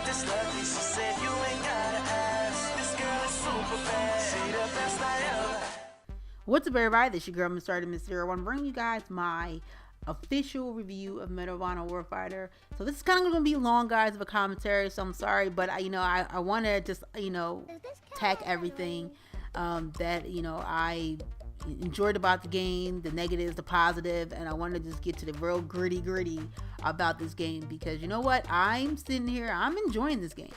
this lucky, she said you ain't gotta ask. This girl is super bad, she the best I ever. What's up, everybody? This your girl, Miss Artemis 01, bringing you guys my official review of Medal of Honor Warfighter. So this is kind of going to be long, guys, of a commentary, so I'm sorry, but I want to just, tack everything that, I enjoyed about the game, the negatives, the positive, and I want to just get to the real gritty about this game, because you know what, I'm sitting here, I'm enjoying this game.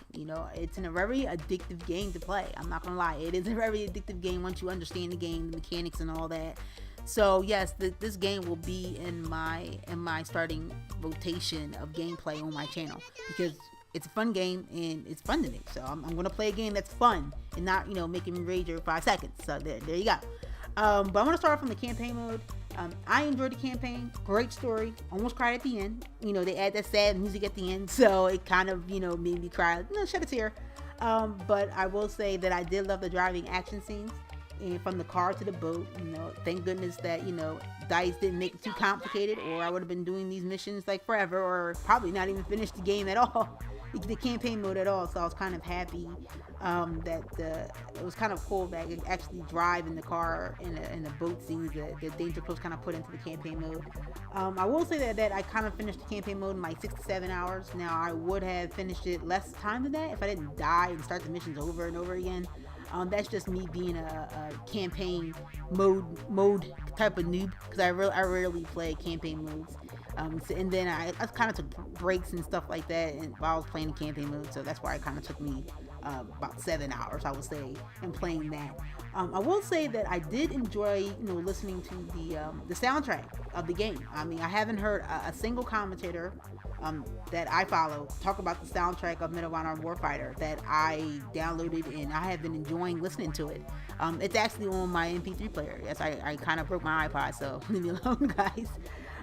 It's a very addictive game to play. I'm not gonna lie, it is a very addictive game once you understand the game, the mechanics and all that. So yes, this game will be in my starting rotation of gameplay on my channel, because it's a fun game and it's fun to me. So I'm gonna play a game that's fun and not making me rage every 5 seconds. So there you go. But I'm gonna start from the campaign mode. I enjoyed the campaign. Great story. Almost cried at the end. They add that sad music at the end, so it kind of made me cry. Shed a tear. But I will say that I did love the driving action scenes, and from the car to the boat. Thank goodness that DICE didn't make it too complicated, or I would have been doing these missions like forever, or probably not even finished the game at all, the campaign mode at all. So I was kind of happy that it was kind of cool that I could actually drive in the car in the boat scenes that Danger Close kind of put into the campaign mode. I will say that I kind of finished the campaign mode in like 6 to 7 hours. Now I would have finished it less time than that if I didn't die and start the missions over and over again. That's just me being a campaign mode type of noob, because I rarely play campaign modes. And then I kind of took breaks and stuff like that while I was playing the campaign mode, so that's why it kind of took me about 7 hours, I would say, in playing that. I will say that I did enjoy listening to the soundtrack of the game. I mean, I haven't heard a single commentator that I follow talk about the soundtrack of Medal of Honor Warfighter that I downloaded, and I have been enjoying listening to it. It's actually on my MP3 player. Yes, I kind of broke my iPod, so leave me alone, guys.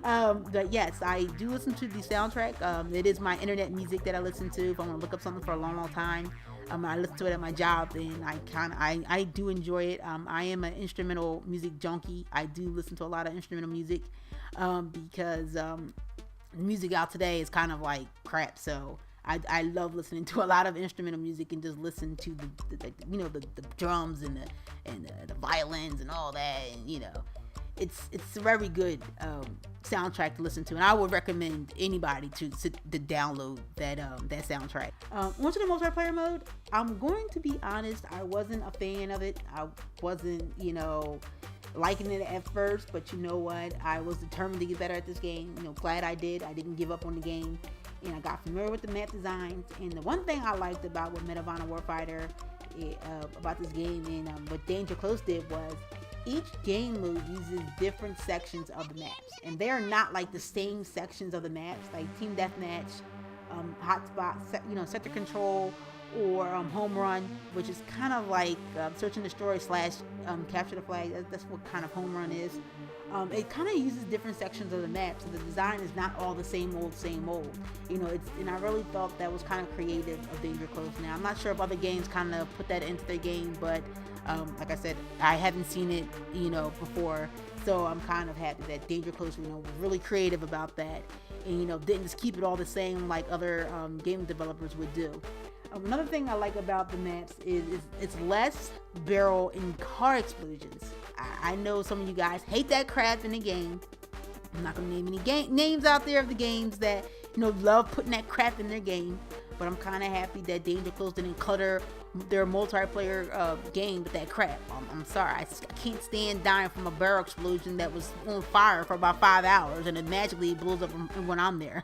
But yes, I do listen to the soundtrack. It is my internet music that I listen to if I want to look up something for a long time. I listen to it at my job, and I do enjoy it. I am an instrumental music junkie. I do listen to a lot of instrumental music because music out today is kind of like crap. So I love listening to a lot of instrumental music and just listen to the drums and the violins and all that, and it's a very good soundtrack to listen to, and I would recommend anybody to download that soundtrack. Onto the multiplayer mode, I'm going to be honest, I wasn't a fan of it. I wasn't liking it at first, but you know what, I was determined to get better at this game. Glad I did. I didn't give up on the game, and I got familiar with the map designs. And the one thing I liked about what Medal of Honor Warfighter about this game, and what Danger Close did, was each game mode uses different sections of the maps, and they're not like the same sections of the maps, like Team Deathmatch, Hotspot, Sector Control, or Home Run, which is kind of like Search and Destroy / Capture the Flag. That's what kind of Home Run is. It kind of uses different sections of the map, so the design is not all the same old. And I really thought that was kind of creative of Danger Close. Now, I'm not sure if other games kind of put that into their game, but like I said, I haven't seen it, before, so I'm kind of happy that Danger Close, was really creative about that, and didn't just keep it all the same like other game developers would do. Another thing I like about the maps is it's less barrel and car explosions. I know some of you guys hate that crap in the game. I'm not gonna name any names out there of the games that love putting that crap in their game, but I'm kind of happy that Danger Close didn't clutter their multiplayer game with that crap. I'm sorry, I can't stand dying from a barrel explosion that was on fire for about 5 hours and it magically blows up when I'm there.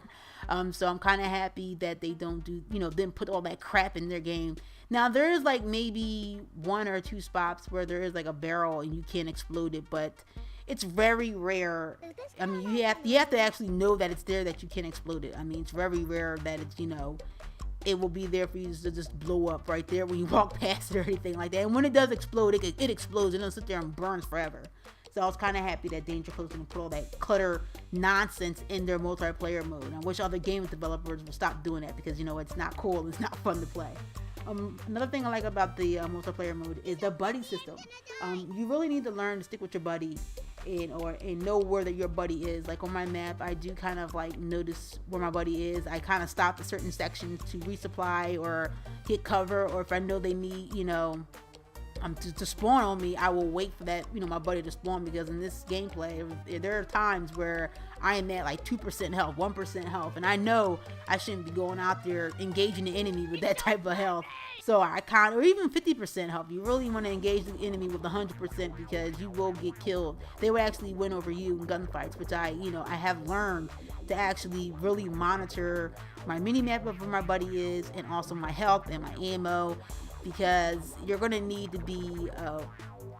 So I'm kind of happy that they don't didn't put all that crap in their game. Now there is like maybe 1 or 2 spots where there is like a barrel and you can't explode it, but it's very rare. I mean, you have to actually know that it's there, that you can explode it. I mean, it's very rare that it's it will be there for you to just blow up right there when you walk past it or anything like that. And when it does explode, it explodes. It doesn't sit there and burns forever. So I was kind of happy that Danger Close didn't put all that clutter nonsense in their multiplayer mode. I wish other game developers would stop doing that, because it's not cool. It's not fun to play. Another thing I like about the multiplayer mode is the buddy system. You really need to learn to stick with your buddy and know where that your buddy is. Like on my map, I do kind of like notice where my buddy is. I kind of stop at certain sections to resupply or get cover, or if I know they need, to spawn on me, I will wait for that, my buddy to spawn, because in this gameplay, there are times where I am at like 2% health, 1% health, and I know I shouldn't be going out there engaging the enemy with that type of health. So I or even 50% health, you really want to engage the enemy with 100%, because you will get killed. They would actually win over you in gunfights, which I have learned to actually really monitor my mini-map of where my buddy is, and also my health and my ammo, because you're going to need to be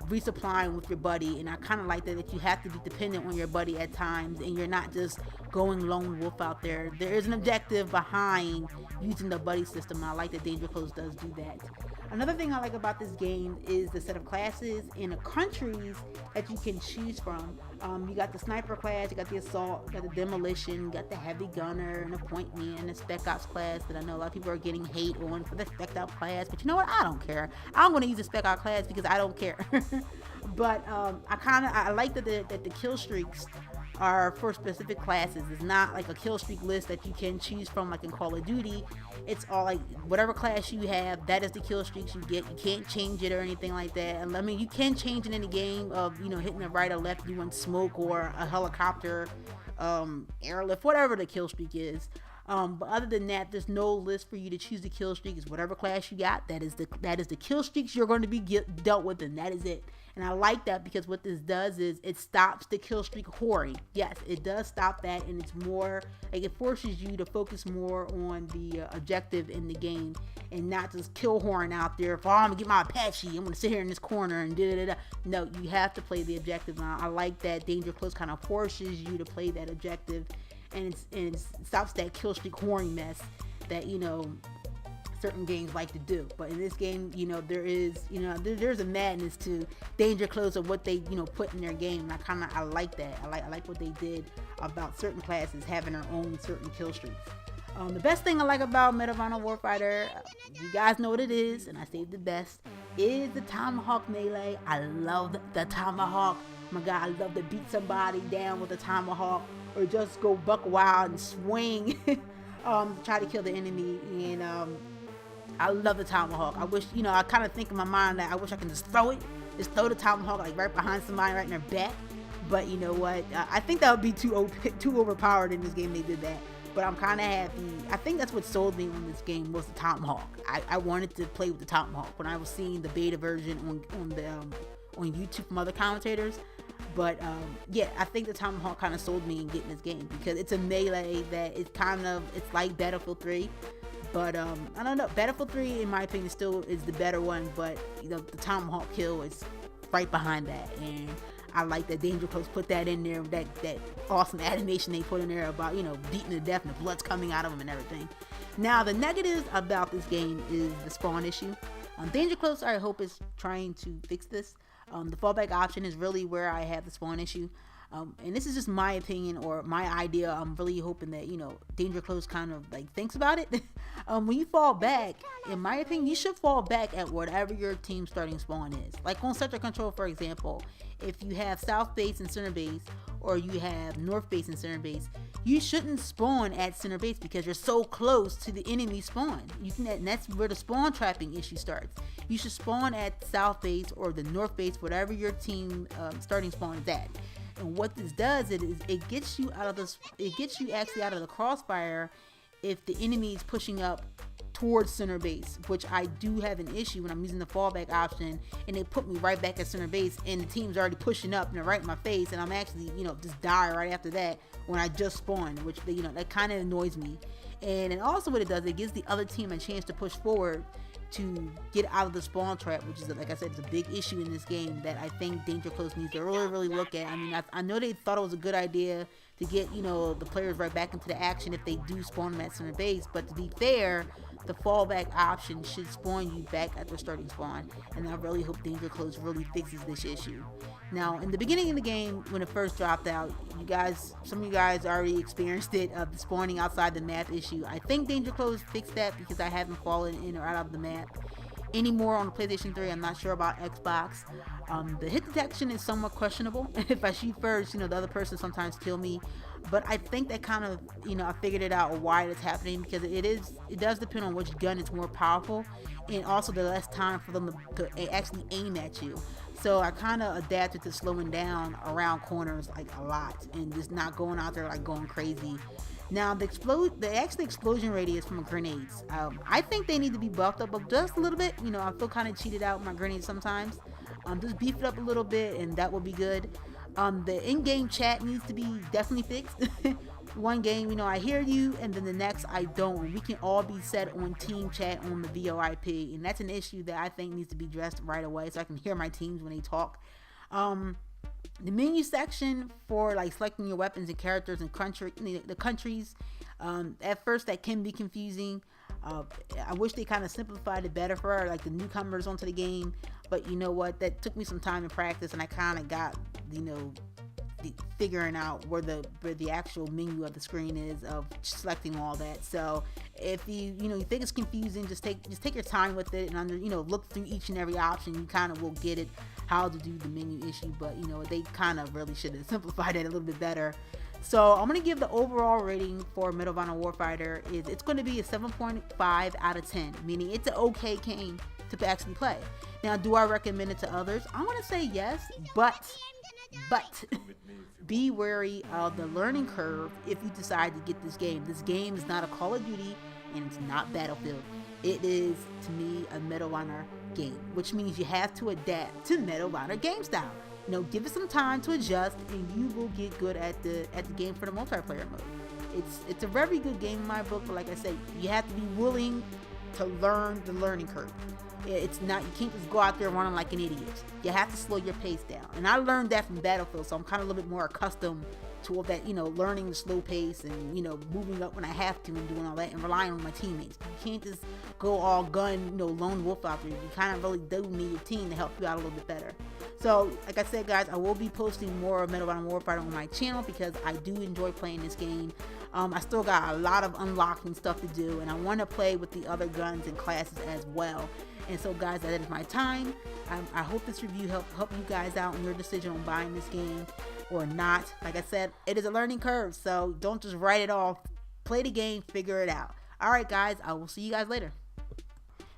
resupplying with your buddy. And I kind of like that you have to be dependent on your buddy at times, and you're not just going lone wolf out there. There is an objective behind using the buddy system. I like that Danger Close does do that. Another thing I like about this game is the set of classes and the countries that you can choose from. You got the sniper class, you got the assault, you got the demolition, you got the heavy gunner, and the point man, and the spec ops class that I know a lot of people are getting hate on for the spec ops class. But you know what? I don't care. I'm going to use the spec ops class because I don't care. But I like that the kill streaks are for specific classes. It's not like a kill streak list that you can choose from like in Call of Duty. It's all like whatever class you have, that is the kill streaks you get. You can't change it or anything like that. And I mean, you can change it in the game of hitting the right or left, you want smoke or a helicopter, airlift, whatever the kill streak is. But other than that, there's no list for you to choose the kill streak. It's whatever class you got, that is the kill streaks you're going to be dealt with, and that is it. And I like that, because what this does is it stops the kill streak whoring. Yes, it does stop that, and it's more like it forces you to focus more on the objective in the game, and not just kill whoring out there. If I'm gonna get my Apache, I'm gonna sit here in this corner and da. No, you have to play the objective. And I like that Danger Close kind of forces you to play that objective, and it stops that kill streak whoring mess that certain games like to do. But in this game, there's a madness to Danger Close of what they put in their game, and I like that. I like what they did about certain classes having their own certain kill streaks. The best thing I like about Medal of Honor Warfighter, you guys know what it is, and I saved the best, is the Tomahawk melee. I love the Tomahawk. Oh my God, I love to beat somebody down with a Tomahawk, or just go buck wild and swing try to kill the enemy. And I love the Tomahawk. I wish, I kind of think in my mind that I wish I can just throw the Tomahawk like right behind somebody, right in their back. But you know what? I think that would be too overpowered in this game. They did that. But I'm kind of happy. I think that's what sold me on this game was the Tomahawk. I wanted to play with the Tomahawk when I was seeing the beta version on YouTube from other commentators. But yeah, I think the Tomahawk kind of sold me in getting this game, because it's a melee that it's like Battlefield 3. But I don't know, Battlefield 3 in my opinion still is the better one, but the Tomahawk kill is right behind that. And I like that Danger Close put that in there, that awesome animation they put in there about beating to death and the blood's coming out of them and everything. Now the negatives about this game is the spawn issue. Danger Close, I hope, is trying to fix this. The fallback option is really where I have the spawn issue. And this is just my opinion or my idea. I'm really hoping that, Danger Close kind of like thinks about it. When you fall back, in my opinion, you should fall back at whatever your team starting spawn is. Like on Sector Control, for example, if you have South Base and Center Base, or you have North Base and Center Base, you shouldn't spawn at Center Base because you're so close to the enemy spawn. And that's where the spawn trapping issue starts. You should spawn at South Base or the North Base, whatever your team starting spawn is at. And what this does is it gets you actually out of the crossfire if the enemy is pushing up towards Center Base, which I do have an issue when I'm using the fallback option and they put me right back at Center Base and the team's already pushing up and they're right in my face, and I'm actually just die right after that when I just spawned, which that kind of annoys me. And also what it does, it gives the other team a chance to push forward to get out of the spawn trap, which is, like I said, it's a big issue in this game that I think Danger Close needs to really look at. I mean, I know they thought it was a good idea to get the players right back into the action if they do spawn them at Center Base, but to be fair, the fallback option should spawn you back at the starting spawn, and I really hope Danger Close really fixes this issue. Now, in the beginning of the game, when it first dropped out, some of you guys already experienced it, the spawning outside the map issue. I think Danger Close fixed that because I haven't fallen in or out of the map. anymore on the PlayStation 3. I'm not sure about Xbox. The hit detection is somewhat questionable. If I shoot first, the other person sometimes kill me. But I think that kind of, I figured it out why it's happening, because it does depend on which gun is more powerful, and also the less time for them to actually aim at you. So I kind of adapted to slowing down around corners like a lot, and just not going out there like going crazy. Now the actual explosion radius from grenades, I think they need to be buffed up just a little bit. I feel kind of cheated out with my grenades sometimes. Just beef it up a little bit, and that will be good. The in-game chat needs to be definitely fixed. One game, I hear you, and then the next I don't. We can all be set on team chat on the VoIP, and that's an issue that I think needs to be addressed right away, so I can hear my teams when they talk. The menu section for like selecting your weapons and characters and the countries, at first that can be confusing. I wish they kind of simplified it better for like the newcomers onto the game, but you know what, that took me some time to practice, and I kind of got figuring out where the actual menu of the screen is of selecting all that. So if you think it's confusing, just take your time with it, and look through each and every option. You kind of will get it how to do the menu issue, but they kind of really should have simplified it a little bit better. So I'm going to give the overall rating for Medal of Honor Warfighter it's going to be a 7.5 out of 10, meaning it's an okay game to actually play. Now, do I recommend it to others? I'm going to say yes, but be wary of the learning curve if you decide to get this game. This game is not a Call of Duty, and it's not Battlefield. It is, to me, a Medal of Honor game, which means you have to adapt to Medal of Honor game style. Give it some time to adjust, and you will get good at the game for the multiplayer mode. It's a very good game in my book, but like I said, you have to be willing to learn the learning curve. It's not, you can't just go out there running like an idiot. You have to slow your pace down. And I learned that from Battlefield, so I'm kind of a little bit more accustomed to all that, learning the slow pace and, moving up when I have to and doing all that and relying on my teammates. You can't just go all gun, lone wolf out there. You kind of really do need a team to help you out a little bit better. So, like I said, guys, I will be posting more of Medal of Honor Warfighter on my channel because I do enjoy playing this game. I still got a lot of unlocking stuff to do, and I want to play with the other guns and classes as well. And so, guys, that is my time. I hope this review help you guys out in your decision on buying this game or not. Like I said, it is a learning curve, so don't just write it off. Play the game, figure it out. All right, guys, I will see you guys later.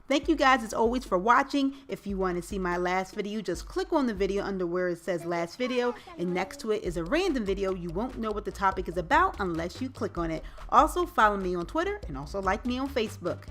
Thank you guys as always for watching. If you want to see my last video, just click on the video under where it says last video, and next to it is a random video. You won't know what the topic is about unless you click on it. Also follow me on Twitter and also like me on Facebook.